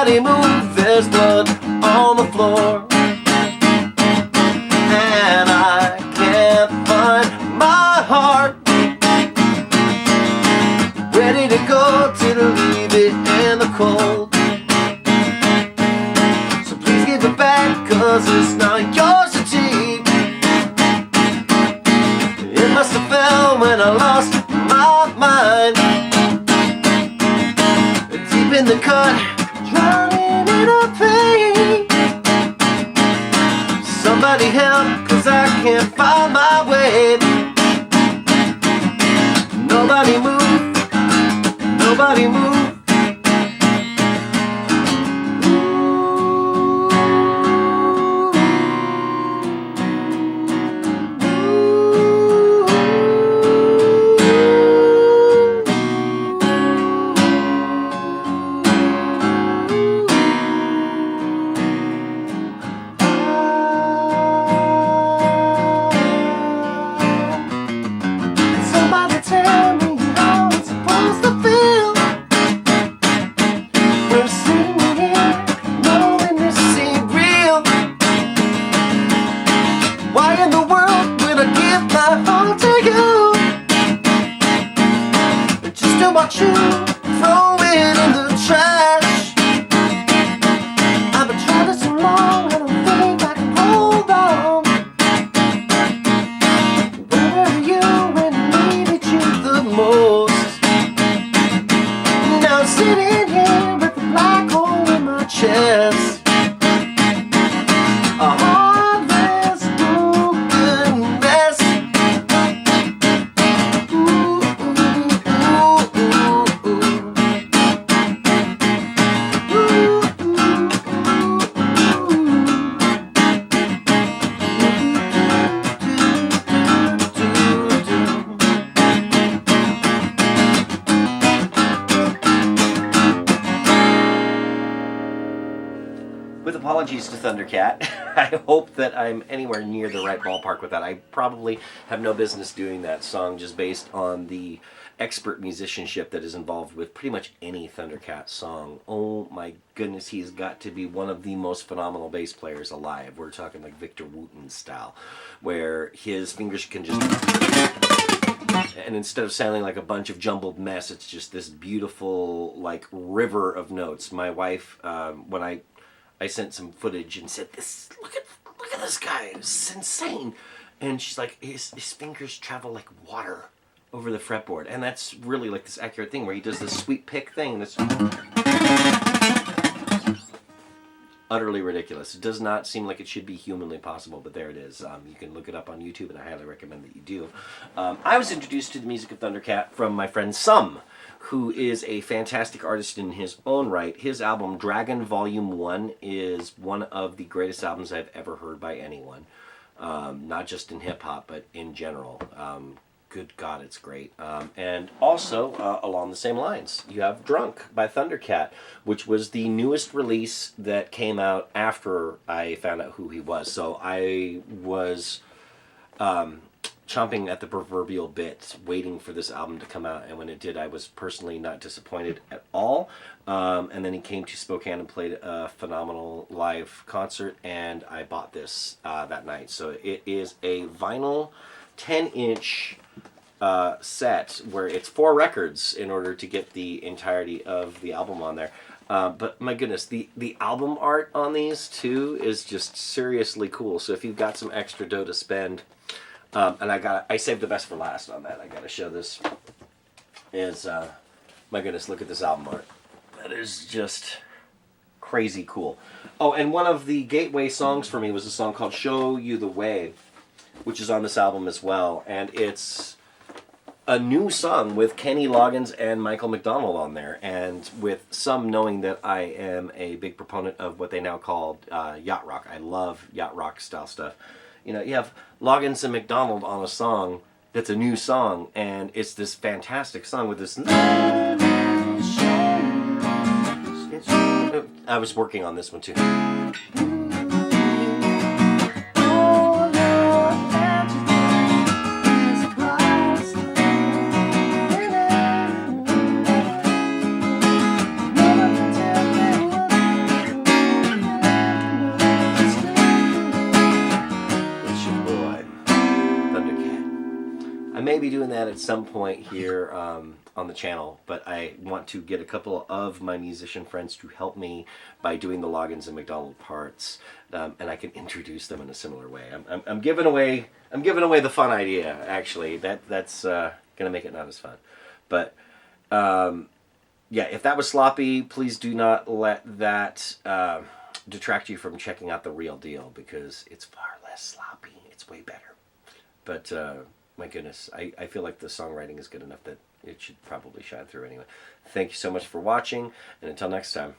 Nobody move, there's blood on the floor. And I can't find my heart, ready to go to leave it in the cold. So please give it back, cause it's not yours to take. It must have fell when I lost my mind, deep in the cut, drowning in a pain. Somebody help, cause I can't find my way. Nobody move, nobody move. Watch you throw it in the trash. I've been trying this so long, I don't think I can hold on. Where were you when I needed you the most? Now I'm sitting here with a black hole in my chest. A heartless, broken mess. With apologies to Thundercat, I hope that I'm anywhere near the right ballpark with that. I probably have no business doing that song just based on the expert musicianship that is involved with pretty much any Thundercat song. Oh my goodness, he's got to be one of the most phenomenal bass players alive. We're talking like Victor Wooten style, where his fingers can just... And instead of sounding like a bunch of jumbled mess, it's just this beautiful like river of notes. My wife, when I sent some footage and said, look at this guy, it's insane. And she's like, his fingers travel like water over the fretboard. And that's really like this accurate thing where he does this sweep pick thing that's utterly ridiculous. It does not seem like it should be humanly possible, but there it is. You can look it up on YouTube, and I highly recommend that you do. I was introduced to the music of Thundercat from my friend Sum, who is a fantastic artist in his own right. His album, Dragon Volume 1, is one of the greatest albums I've ever heard by anyone. Not just in hip-hop, but in general. Good God, it's great. And also, along the same lines, you have Drunk by Thundercat, which was the newest release that came out after I found out who he was. So I was... chomping at the proverbial bit, waiting for this album to come out, and when it did, I was personally not disappointed at all. And then he came to Spokane and played a phenomenal live concert, and I bought this that night. So it is a vinyl 10-inch set where it's 4 records in order to get the entirety of the album on there. But my goodness, the album art on these too is just seriously cool. So if you've got some extra dough to spend, and I saved the best for last on that. I gotta show this. My goodness, look at this album art. That is just crazy cool. Oh, and one of the gateway songs for me was a song called Show You the Way, which is on this album as well. And it's a new song with Kenny Loggins and Michael McDonald on there. And with some knowing that I am a big proponent of what they now call yacht rock. I love yacht rock style stuff. You know, you have Loggins and McDonald on a song that's a new song, and it's this fantastic song with this... I was working on this one too. doing that at some point here on the channel, but I want to get a couple of my musician friends to help me by doing the logins and McDonald parts, and I can introduce them in a similar way. I'm giving away the fun idea. Actually, that's gonna make it not as fun, but yeah, if that was sloppy, please do not let that detract you from checking out the real deal, because it's far less sloppy. It's way better. But my goodness, I feel like the songwriting is good enough that it should probably shine through anyway. Thank you so much for watching, and until next time.